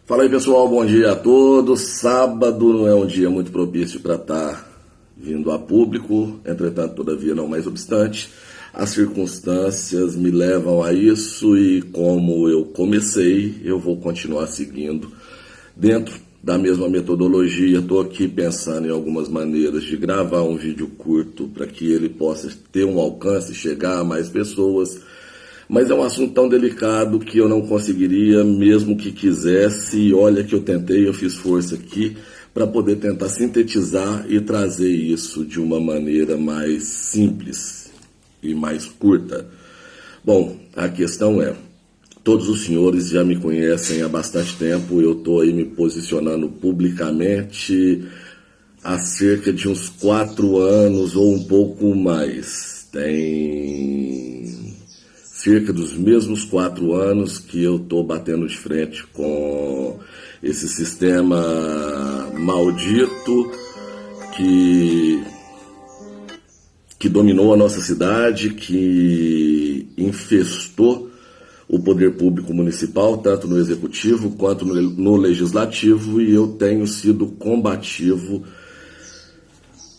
Fala aí, pessoal, bom dia a todos. Sábado não é um dia muito propício para estar vindo a público, entretanto, todavia, não mais obstante, as circunstâncias me levam a isso e como eu comecei, eu vou continuar seguindo dentro da mesma metodologia. Estou aqui pensando em algumas maneiras de gravar um vídeo curto para que ele possa ter um alcance, chegar a mais pessoas. Mas é um assunto tão delicado que eu não conseguiria, mesmo que quisesse. E olha que eu tentei, eu fiz força aqui para poder tentar sintetizar e trazer isso de uma maneira mais simples e mais curta. Bom, a questão é, todos os senhores já me conhecem há bastante tempo, eu estou aí me posicionando publicamente há cerca de uns 4 anos ou um pouco mais. Tem cerca dos mesmos 4 anos que eu estou batendo de frente com esse sistema maldito que dominou a nossa cidade, que infestou o poder público municipal, tanto no executivo quanto no legislativo, e eu tenho sido combativo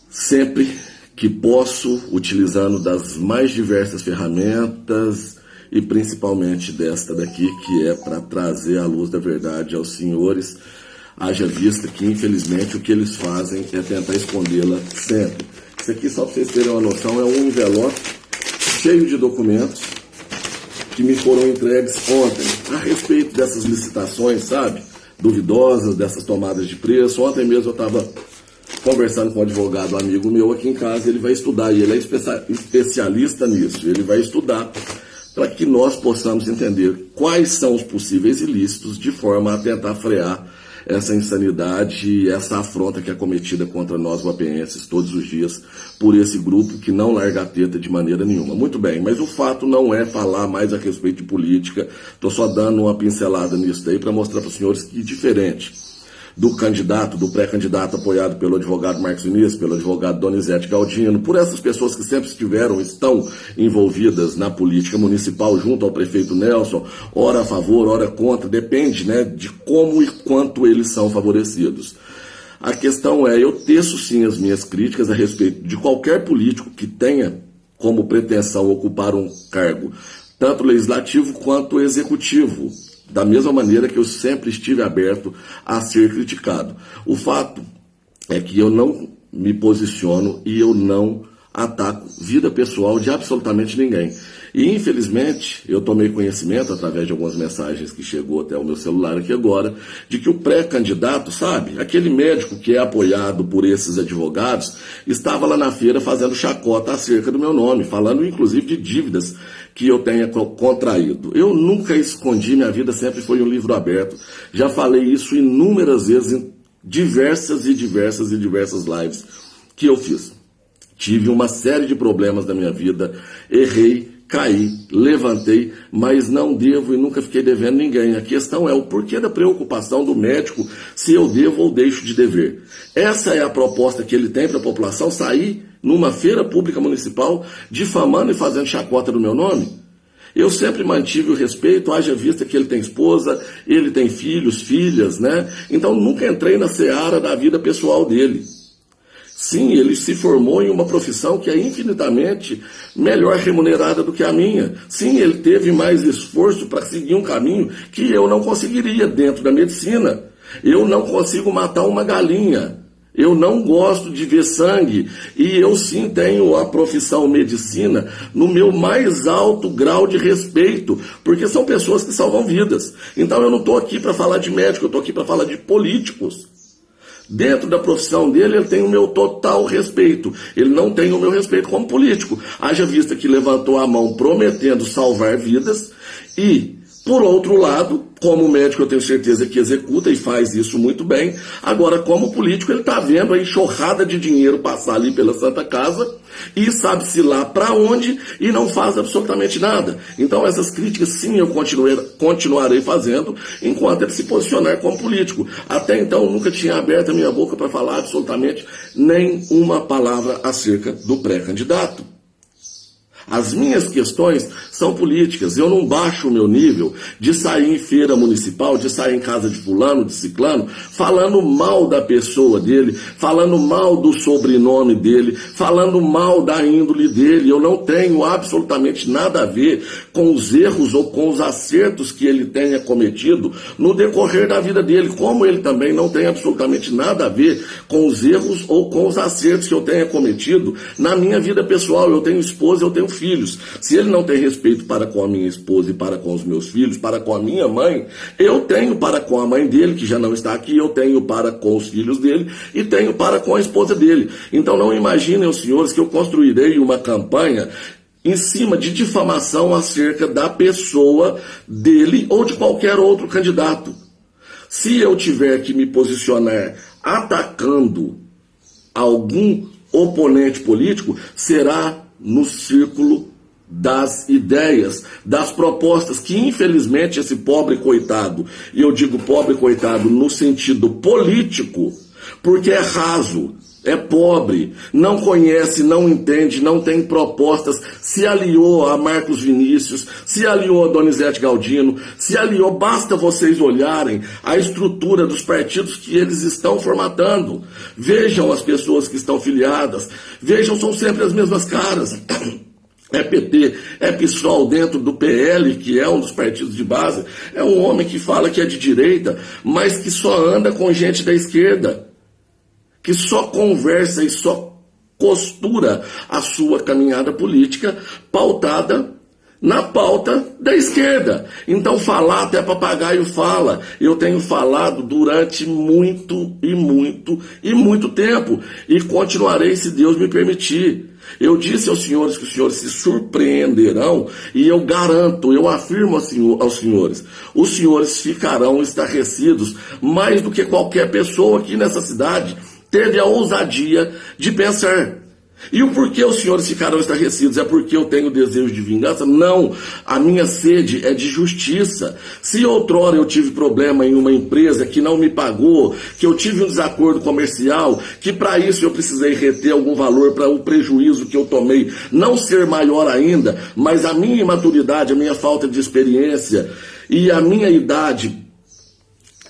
sempre que posso, utilizando das mais diversas ferramentas e principalmente desta daqui, que é para trazer a luz da verdade aos senhores, haja vista que infelizmente o que eles fazem é tentar escondê-la sempre. Isso aqui, só para vocês terem uma noção, é um envelope cheio de documentos que me foram entregues ontem a respeito dessas licitações, sabe, duvidosas, dessas tomadas de preço. Ontem mesmo eu estava conversando com um advogado amigo meu aqui em casa, ele vai estudar, e ele é especialista nisso, ele vai estudar para que nós possamos entender quais são os possíveis ilícitos, de forma a tentar frear essa insanidade e essa afronta que é cometida contra nós guapeenses todos os dias por esse grupo que não larga a teta de maneira nenhuma. Muito bem, mas o fato não é falar mais a respeito de política, estou só dando uma pincelada nisso daí para mostrar para os senhores que, diferente do candidato, do pré-candidato apoiado pelo advogado Marcos Vinícius, pelo advogado Donizete Galdino, por essas pessoas que sempre estão envolvidas na política municipal junto ao prefeito Nelson, ora a favor, ora contra, depende, né, de como e quanto eles são favorecidos. A questão é, eu teço sim as minhas críticas a respeito de qualquer político que tenha como pretensão ocupar um cargo, tanto legislativo quanto executivo, da mesma maneira que eu sempre estive aberto a ser criticado. O fato é que eu não me posiciono e eu não ataco vida pessoal de absolutamente ninguém. E, infelizmente, eu tomei conhecimento, através de algumas mensagens que chegou até o meu celular aqui agora, de que o pré-candidato, sabe, aquele médico que é apoiado por esses advogados, estava lá na feira fazendo chacota acerca do meu nome, falando inclusive de dívidas que eu tenha contraído. Eu nunca escondi, minha vida sempre foi um livro aberto. Já falei isso inúmeras vezes em diversas lives que eu fiz. Tive uma série de problemas na minha vida, errei, caí, levantei, mas não devo e nunca fiquei devendo ninguém. A questão é o porquê da preocupação do médico se eu devo ou deixo de dever. Essa é a proposta que ele tem para a população, sair numa feira pública municipal difamando e fazendo chacota do meu nome? Eu sempre mantive o respeito, haja vista que ele tem esposa, ele tem filhos, filhas, né? Então nunca entrei na seara da vida pessoal dele. Sim, ele se formou em uma profissão que é infinitamente melhor remunerada do que a minha. Sim, ele teve mais esforço para seguir um caminho que eu não conseguiria dentro da medicina. Eu não consigo matar uma galinha. Eu não gosto de ver sangue. E eu sim tenho a profissão medicina no meu mais alto grau de respeito, porque são pessoas que salvam vidas. Então eu não estou aqui para falar de médico, eu estou aqui para falar de políticos. Dentro da profissão dele, ele tem o meu total respeito. Ele não tem o meu respeito como político. Haja vista que levantou a mão prometendo salvar vidas e, por outro lado, como médico eu tenho certeza que executa e faz isso muito bem. Agora, como político, ele está vendo a enxurrada de dinheiro passar ali pela Santa Casa e sabe-se lá para onde e não faz absolutamente nada. Então essas críticas sim eu continuarei fazendo enquanto ele se posicionar como político. Até então eu nunca tinha aberto a minha boca para falar absolutamente nem uma palavra acerca do pré-candidato. As minhas questões são políticas. Eu não baixo o meu nível de sair em feira municipal, de sair em casa de fulano, de ciclano, falando mal da pessoa dele, falando mal do sobrenome dele, falando mal da índole dele. Eu não tenho absolutamente nada a ver com os erros ou com os acertos que ele tenha cometido no decorrer da vida dele, como ele também não tem absolutamente nada a ver com os erros ou com os acertos que eu tenha cometido na minha vida pessoal. Eu tenho esposa, eu tenho filhos. Se ele não tem respeito para com a minha esposa e para com os meus filhos, para com a minha mãe, eu tenho para com a mãe dele, que já não está aqui, eu tenho para com os filhos dele e tenho para com a esposa dele. Então não imaginem, os senhores, que eu construirei uma campanha em cima de difamação acerca da pessoa dele ou de qualquer outro candidato. Se eu tiver que me posicionar atacando algum oponente político, será no círculo das ideias, das propostas que infelizmente esse pobre coitado, e eu digo pobre coitado no sentido político, porque é raso, é pobre, não conhece, não entende, não tem propostas, se aliou a Marcos Vinícius, se aliou a Donizete Galdino, se aliou, basta vocês olharem a estrutura dos partidos que eles estão formatando. Vejam as pessoas que estão filiadas, vejam, são sempre as mesmas caras. É PT, é PSOL dentro do PL, que é um dos partidos de base, é um homem que fala que é de direita, mas que só anda com gente da esquerda, que só conversa e só costura a sua caminhada política pautada na pauta da esquerda. Então falar até papagaio fala. Eu tenho falado durante muito tempo e continuarei se Deus me permitir. Eu disse aos senhores que os senhores se surpreenderão e eu garanto, eu afirmo aos senhores, os senhores ficarão estarrecidos mais do que qualquer pessoa aqui nessa cidade teve a ousadia de pensar. E o porquê os senhores ficaram estarrecidos? É porque eu tenho desejo de vingança? Não, a minha sede é de justiça. Se outrora eu tive problema em uma empresa que não me pagou, que eu tive um desacordo comercial, que para isso eu precisei reter algum valor para o prejuízo que eu tomei não ser maior ainda, mas a minha imaturidade, a minha falta de experiência e a minha idade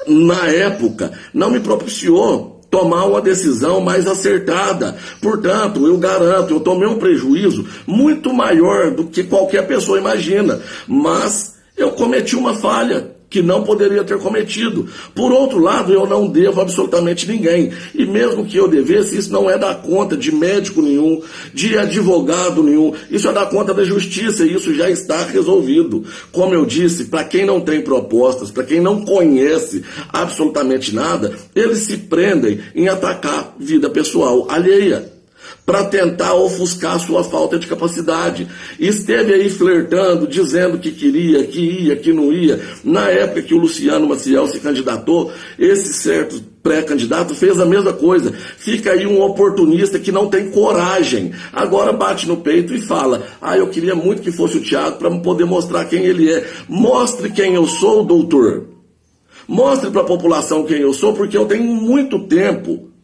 na época não me propiciou tomar uma decisão mais acertada. Portanto, eu garanto, eu tomei um prejuízo muito maior do que qualquer pessoa imagina, mas eu cometi uma falha que não poderia ter cometido. Por outro lado, eu não devo absolutamente ninguém. E mesmo que eu devesse, isso não é dar conta de médico nenhum, de advogado nenhum. Isso é dar conta da justiça e isso já está resolvido. Como eu disse, para quem não tem propostas, para quem não conhece absolutamente nada, eles se prendem em atacar vida pessoal alheia, para tentar ofuscar sua falta de capacidade. Esteve aí flertando, dizendo que queria, que ia, que não ia. Na época que o Luciano Maciel se candidatou, esse certo pré-candidato fez a mesma coisa. Fica aí um oportunista que não tem coragem. Agora bate no peito e fala: eu queria muito que fosse o Thiago para poder mostrar quem ele é. Mostre quem eu sou, doutor. Mostre para a população quem eu sou, porque eu tenho muito tempo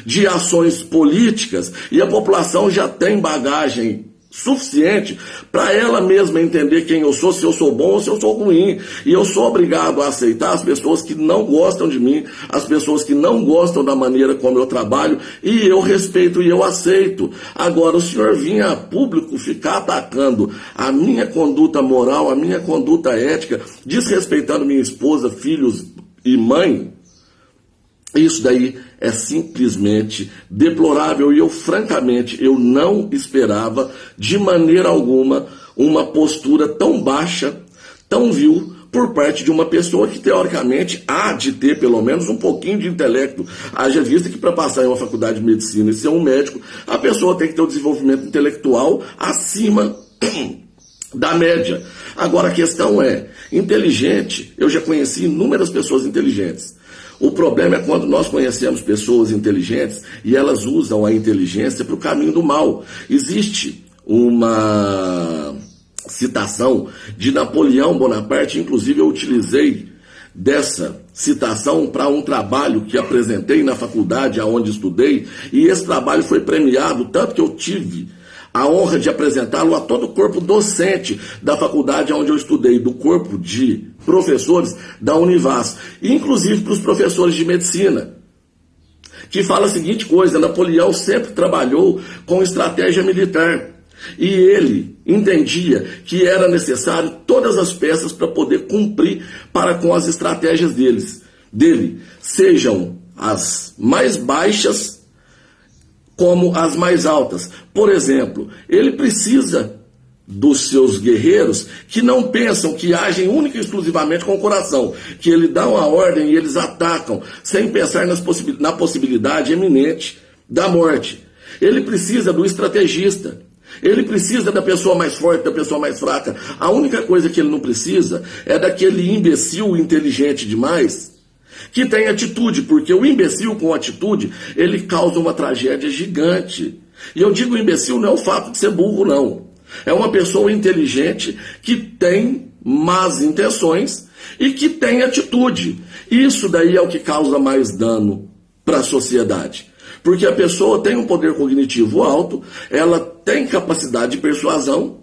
de ações políticas e a população já tem bagagem suficiente para ela mesma entender quem eu sou, se eu sou bom ou se eu sou ruim. E eu sou obrigado a aceitar as pessoas que não gostam de mim, as pessoas que não gostam da maneira como eu trabalho, e eu respeito e eu aceito. Agora, o senhor vinha a público ficar atacando a minha conduta moral, a minha conduta ética, desrespeitando minha esposa, filhos e mãe, isso daí é simplesmente deplorável e eu, francamente, eu não esperava de maneira alguma uma postura tão baixa, tão vil, por parte de uma pessoa que, teoricamente, há de ter pelo menos um pouquinho de intelecto. Haja vista que para passar em uma faculdade de medicina e ser um médico, a pessoa tem que ter um desenvolvimento intelectual acima da média. Agora a questão é, inteligente, eu já conheci inúmeras pessoas inteligentes. O problema é quando nós conhecemos pessoas inteligentes e elas usam a inteligência para o caminho do mal. Existe uma citação de Napoleão Bonaparte, inclusive eu utilizei dessa citação para um trabalho que apresentei na faculdade onde estudei, e esse trabalho foi premiado, tanto que eu tive a honra de apresentá-lo a todo o corpo docente da faculdade onde eu estudei, do corpo de professores da Univas, inclusive para os professores de medicina, que fala a seguinte coisa: Napoleão sempre trabalhou com estratégia militar e ele entendia que era necessário todas as peças para poder cumprir para com as estratégias dele, sejam as mais baixas como as mais altas. Por exemplo, ele precisa dos seus guerreiros que não pensam, que agem única e exclusivamente com o coração, que ele dá uma ordem e eles atacam sem pensar na possibilidade eminente da morte. Ele precisa do estrategista, ele precisa da pessoa mais forte, da pessoa mais fraca. A única coisa que ele não precisa é daquele imbecil inteligente demais que tem atitude, porque o imbecil com atitude, ele causa uma tragédia gigante. E eu digo imbecil não é o fato de ser burro, não. É uma pessoa inteligente que tem más intenções e que tem atitude. Isso daí é o que causa mais dano para a sociedade. Porque a pessoa tem um poder cognitivo alto, ela tem capacidade de persuasão,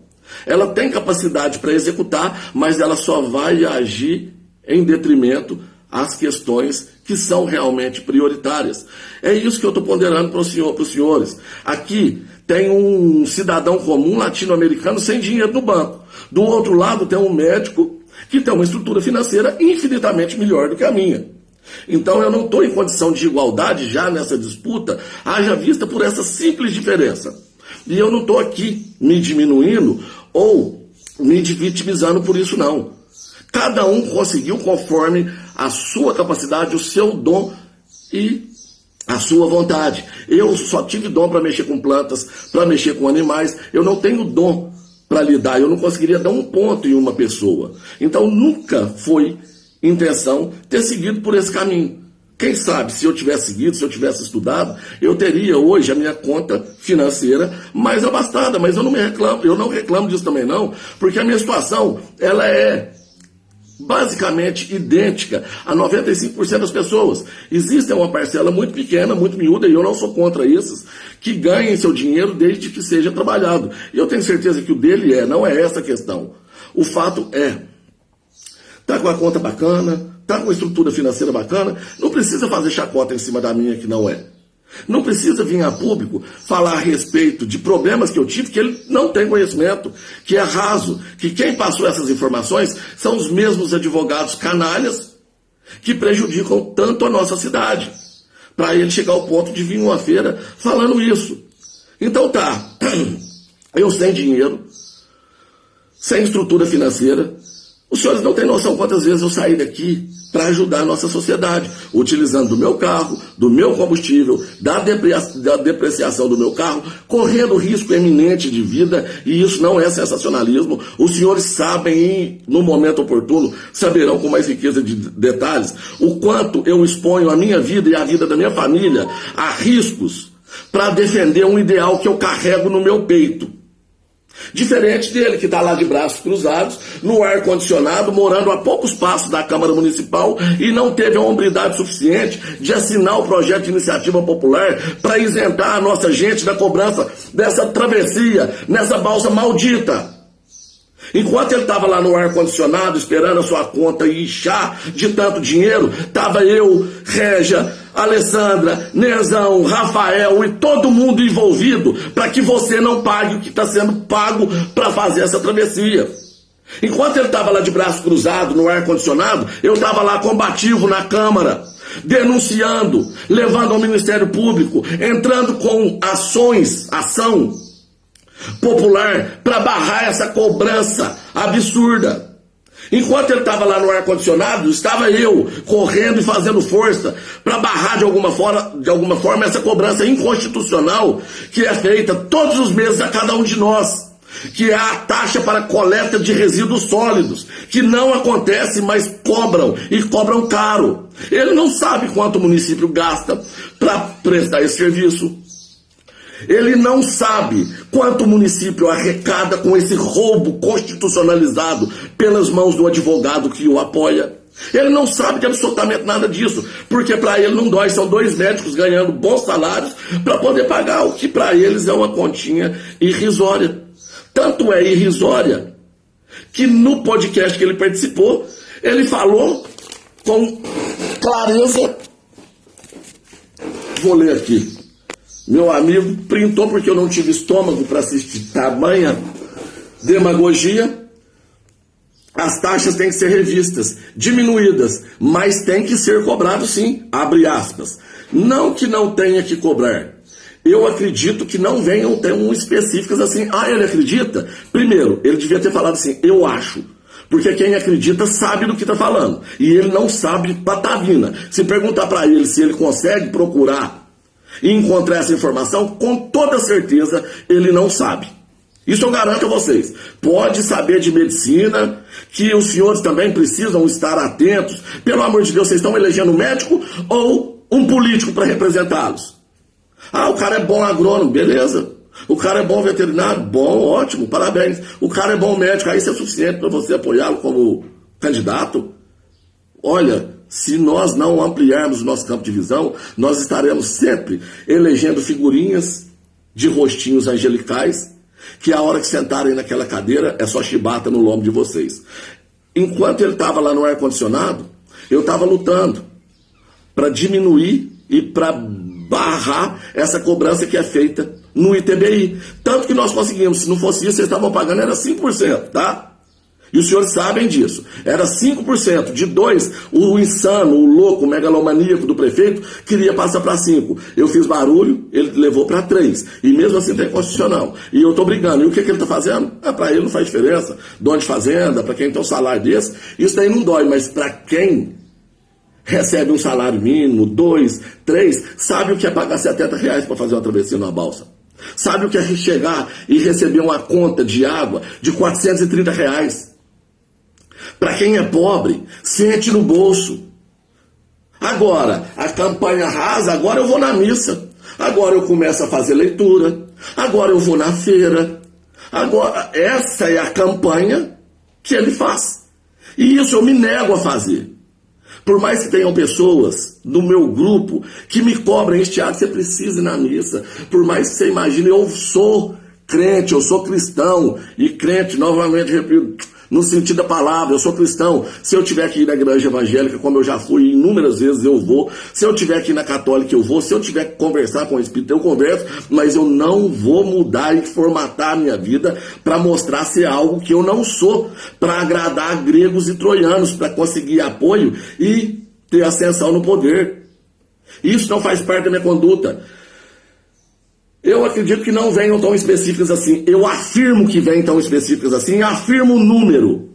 ela tem capacidade para executar, mas ela só vai agir em detrimento às questões que são realmente prioritárias. É isso que eu estou ponderando para os senhores. Aqui tem um cidadão comum latino-americano sem dinheiro no banco. Do outro lado tem um médico que tem uma estrutura financeira infinitamente melhor do que a minha. Então eu não estou em condição de igualdade já nessa disputa, haja vista por essa simples diferença. E eu não estou aqui me diminuindo ou me vitimizando por isso, não. Cada um conseguiu conforme a sua capacidade, o seu dom e a sua vontade. Eu só tive dom para mexer com plantas, para mexer com animais. Eu não tenho dom para lidar. Eu não conseguiria dar um ponto em uma pessoa. Então nunca foi intenção ter seguido por esse caminho. Quem sabe, se eu tivesse seguido, se eu tivesse estudado, eu teria hoje a minha conta financeira mais abastada. Mas eu não reclamo disso também não, porque a minha situação, ela é basicamente idêntica a 95% das pessoas. Existe uma parcela muito pequena, muito miúda, e eu não sou contra esses, que ganhem seu dinheiro desde que seja trabalhado. E eu tenho certeza que o dele não é essa a questão. O fato tá com a conta bacana, tá com a estrutura financeira bacana, não precisa fazer chacota em cima da minha que não é. Não precisa vir a público falar a respeito de problemas que eu tive que ele não tem conhecimento, que é raso, que quem passou essas informações são os mesmos advogados canalhas que prejudicam tanto a nossa cidade, para ele chegar ao ponto de vir numa feira falando isso. Então tá, eu sem dinheiro, sem estrutura financeira, os senhores não têm noção quantas vezes eu saí daqui para ajudar a nossa sociedade, utilizando do meu carro, do meu combustível, da depreciação do meu carro, correndo risco eminente de vida, e isso não é sensacionalismo. Os senhores sabem, e no momento oportuno, saberão com mais riqueza de detalhes, o quanto eu exponho a minha vida e a vida da minha família a riscos para defender um ideal que eu carrego no meu peito. Diferente dele, que está lá de braços cruzados, no ar-condicionado, morando a poucos passos da Câmara Municipal e não teve a hombridade suficiente de assinar o projeto de iniciativa popular para isentar a nossa gente da cobrança dessa travessia, nessa balsa maldita. Enquanto ele estava lá no ar-condicionado, esperando a sua conta inchar de tanto dinheiro, estava eu, Régia, Alessandra, Nezão, Rafael e todo mundo envolvido para que você não pague o que está sendo pago para fazer essa travessia. Enquanto ele estava lá de braço cruzado no ar-condicionado, eu estava lá combativo na Câmara, denunciando, levando ao Ministério Público, entrando com ação popular para barrar essa cobrança absurda. Enquanto ele estava lá no ar-condicionado, estava eu correndo e fazendo força para barrar de alguma forma essa cobrança inconstitucional que é feita todos os meses a cada um de nós, que é a taxa para coleta de resíduos sólidos, que não acontece, mas cobram, e cobram caro. Ele não sabe quanto o município gasta para prestar esse serviço. Ele não sabe quanto o município arrecada com esse roubo constitucionalizado pelas mãos do advogado que o apoia. Ele não sabe de absolutamente nada disso, porque para ele não dói, são 2 médicos ganhando bons salários para poder pagar o que para eles é uma continha irrisória. Tanto é irrisória que no podcast que ele participou, ele falou com clareza. Vou ler aqui. Meu amigo printou porque eu não tive estômago para assistir tamanha demagogia. As taxas têm que ser revistas, diminuídas, mas tem que ser cobrado sim, abre aspas. Não que não tenha que cobrar. Eu acredito que não venham ter específicas assim. Ah, ele acredita? Primeiro, ele devia ter falado assim, eu acho. Porque quem acredita sabe do que está falando. E ele não sabe patavina. Se perguntar para ele se ele consegue procurar e encontrar essa informação, com toda certeza ele não sabe. Isso eu garanto a vocês. Pode saber de medicina, que os senhores também precisam estar atentos. Pelo amor de Deus, vocês estão elegendo um médico ou um político para representá-los? Ah, o cara é bom agrônomo, beleza. O cara é bom veterinário, bom, ótimo, parabéns. O cara é bom médico, aí isso é suficiente para você apoiá-lo como candidato? Olha, se nós não ampliarmos o nosso campo de visão, nós estaremos sempre elegendo figurinhas de rostinhos angelicais, que a hora que sentarem naquela cadeira é só chibata no lombo de vocês. Enquanto ele estava lá no ar-condicionado, eu estava lutando para diminuir e para barrar essa cobrança que é feita no ITBI. Tanto que nós conseguimos, se não fosse isso, vocês estavam pagando, era 5%, tá? E os senhores sabem disso. Era 5%. De 2%, o insano, o louco, o megalomaníaco do prefeito queria passar para 5%. Eu fiz barulho, ele levou para 3%. E mesmo assim tem constitucional. E eu estou brigando. E o que ele está fazendo? Para ele não faz diferença. Dono de fazenda, para quem tem um salário desse, isso daí não dói. Mas para quem recebe um salário mínimo, 2, 3, sabe o que é pagar R$70 para fazer uma travessia numa balsa. Sabe o que é chegar e receber uma conta de água de R$430. Para quem é pobre, sente no bolso. Agora, a campanha rasa, agora eu vou na missa. Agora eu começo a fazer leitura. Agora eu vou na feira. Agora, essa é a campanha que ele faz. E isso eu me nego a fazer. Por mais que tenham pessoas no meu grupo que me cobrem, Thiago, você precisa ir na missa. Por mais que você imagine, eu sou crente, eu sou cristão. E crente, novamente, repito, no sentido da palavra, eu sou cristão. Se eu tiver que ir na igreja evangélica, como eu já fui inúmeras vezes, eu vou. Se eu tiver que ir na católica, eu vou. Se eu tiver que conversar com o Espírito, eu converso. Mas eu não vou mudar e formatar a minha vida para mostrar ser algo que eu não sou, para agradar gregos e troianos, para conseguir apoio e ter ascensão no poder. Isso não faz parte da minha conduta. Eu acredito que não venham tão específicas assim. Eu afirmo que vêm tão específicas assim. Afirmo o número.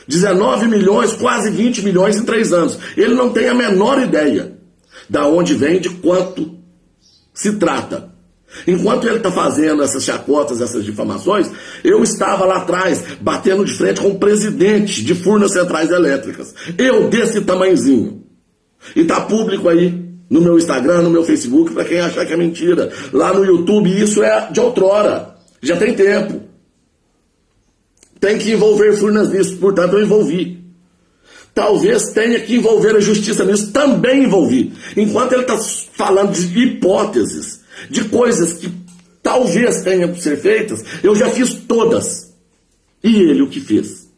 19 milhões, quase 20 milhões em 3 anos. Ele não tem a menor ideia da onde vem, de quanto se trata. Enquanto ele está fazendo essas chacotas, essas difamações, eu estava lá atrás, batendo de frente com o presidente de Furnas Centrais Elétricas. Eu desse tamanhozinho. E está público aí. No meu Instagram, no meu Facebook, para quem achar que é mentira. Lá no YouTube, isso é de outrora. Já tem tempo. Tem que envolver Furnas nisso, portanto eu envolvi. Talvez tenha que envolver a justiça nisso, também envolvi. Enquanto ele está falando de hipóteses, de coisas que talvez tenham que ser feitas, eu já fiz todas. E ele o que fez?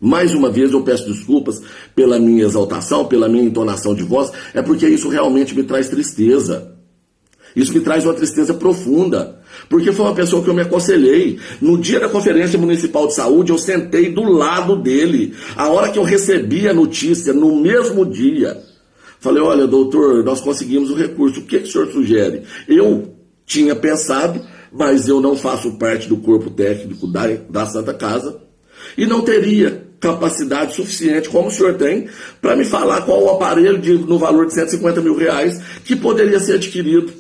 Mais uma vez eu peço desculpas pela minha exaltação, pela minha entonação de voz, é porque isso realmente me traz tristeza. Isso me traz uma tristeza profunda, porque foi uma pessoa que eu me aconselhei. No dia da Conferência Municipal de Saúde, eu sentei do lado dele. A hora que eu recebi a notícia, no mesmo dia, falei, olha, doutor, nós conseguimos o recurso, o que o senhor sugere? Eu tinha pensado, mas eu não faço parte do corpo técnico da Santa Casa, e não teria capacidade suficiente, como o senhor tem, para me falar qual o aparelho no valor de R$150 mil que poderia ser adquirido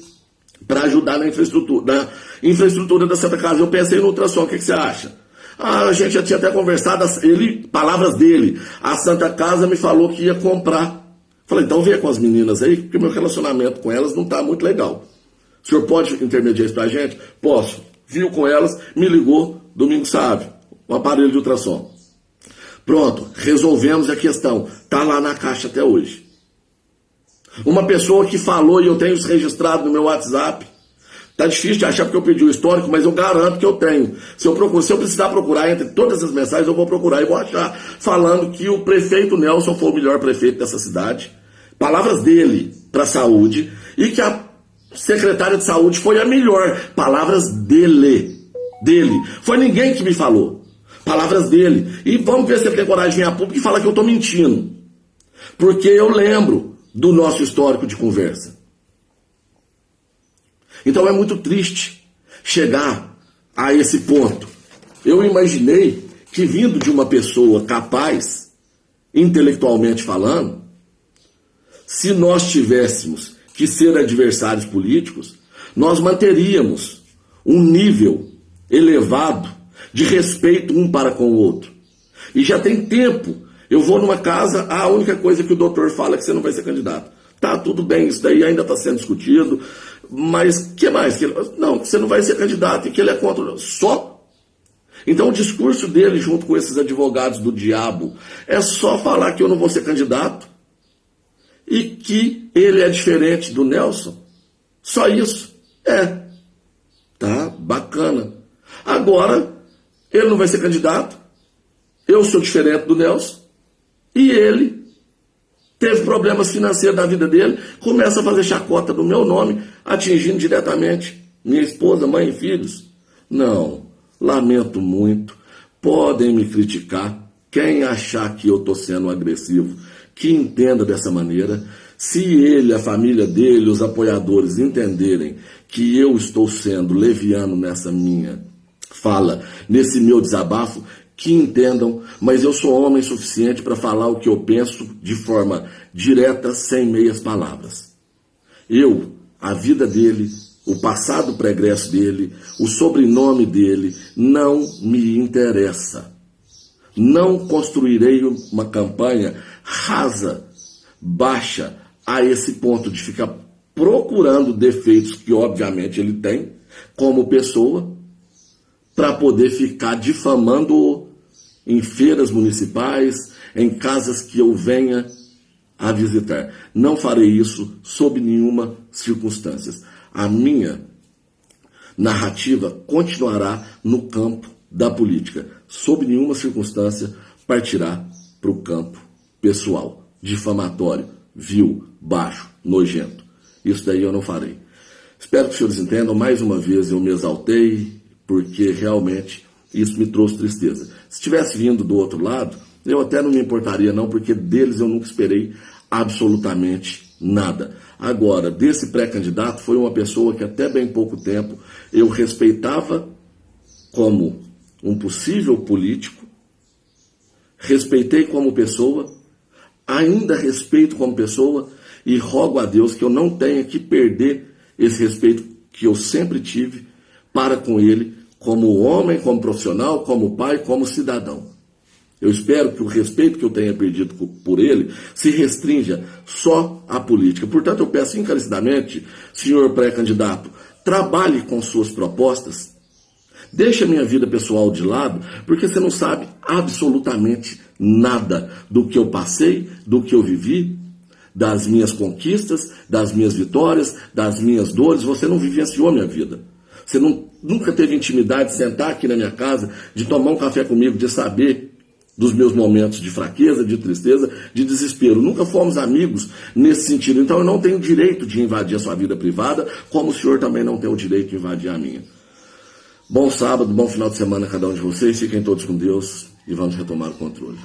para ajudar na infraestrutura da Santa Casa. Eu pensei no ultrassom, o que você acha? A gente já tinha até conversado, palavras dele, a Santa Casa me falou que ia comprar. Falei, então venha com as meninas aí, porque meu relacionamento com elas não está muito legal. O senhor pode intermediar isso para a gente? Posso. Viu com elas, me ligou, domingo sabe, o aparelho de ultrassom. Pronto, resolvemos a questão. Está lá na caixa até hoje. Uma pessoa que falou, e eu tenho isso registrado no meu WhatsApp. Tá difícil de achar porque eu pedi o histórico, mas eu garanto que eu tenho. Se eu precisar procurar entre todas as mensagens, eu vou procurar e vou achar. Falando que o prefeito Nelson foi o melhor prefeito dessa cidade. Palavras dele para a saúde. E que a secretária de saúde foi a melhor. Palavras dele. Foi ninguém que me falou. Palavras dele. E vamos ver se ele tem coragem de vir a público e falar que eu estou mentindo. Porque eu lembro do nosso histórico de conversa. Então é muito triste chegar a esse ponto. Eu imaginei que, vindo de uma pessoa capaz, intelectualmente falando, se nós tivéssemos que ser adversários políticos, nós manteríamos um nível elevado de respeito um para com o outro. E já tem tempo. Eu vou numa casa, a única coisa que o doutor fala é que você não vai ser candidato. Tá, tudo bem, isso daí ainda está sendo discutido, mas o que mais? Não, você não vai ser candidato e que ele é contra. Só. Então o discurso dele, junto com esses advogados do diabo, é só falar que eu não vou ser candidato e que ele é diferente do Nelson. Só isso. Tá, bacana. Agora, ele não vai ser candidato, eu sou diferente do Nelson, e ele teve problemas financeiros da vida dele, começa a fazer chacota do meu nome, atingindo diretamente minha esposa, mãe e filhos. Não, lamento muito, podem me criticar, quem achar que eu estou sendo agressivo, que entenda dessa maneira. Se ele, a família dele, os apoiadores entenderem que eu estou sendo leviano nessa minha fala, nesse meu desabafo, que entendam, mas eu sou homem suficiente para falar o que eu penso de forma direta, sem meias palavras. A vida dele, o passado pregresso dele, o sobrenome dele, não me interessa. Não construirei uma campanha rasa, baixa, a esse ponto de ficar procurando defeitos que obviamente ele tem como pessoa, para poder ficar difamando-o em feiras municipais, em casas que eu venha a visitar. Não farei isso sob nenhuma circunstância. A minha narrativa continuará no campo da política. Sob nenhuma circunstância partirá para o campo pessoal, difamatório, vil, baixo, nojento. Isso daí eu não farei. Espero que os senhores entendam. Mais uma vez eu me exaltei, porque realmente isso me trouxe tristeza. Se tivesse vindo do outro lado, eu até não me importaria não, porque deles eu nunca esperei absolutamente nada. Agora, desse pré-candidato, foi uma pessoa que até bem pouco tempo eu respeitava como um possível político, respeitei como pessoa, ainda respeito como pessoa e rogo a Deus que eu não tenha que perder esse respeito que eu sempre tive para com ele, como homem, como profissional, como pai, como cidadão. Eu espero que o respeito que eu tenha perdido por ele se restrinja só à política. Portanto, eu peço encarecidamente, senhor pré-candidato, trabalhe com suas propostas, deixe a minha vida pessoal de lado, porque você não sabe absolutamente nada do que eu passei, do que eu vivi, das minhas conquistas, das minhas vitórias, das minhas dores. Você não vivenciou a minha vida. Você nunca teve intimidade de sentar aqui na minha casa, de tomar um café comigo, de saber dos meus momentos de fraqueza, de tristeza, de desespero. Nunca fomos amigos nesse sentido. Então eu não tenho direito de invadir a sua vida privada, como o senhor também não tem o direito de invadir a minha. Bom sábado, bom final de semana a cada um de vocês. Fiquem todos com Deus e vamos retomar o controle.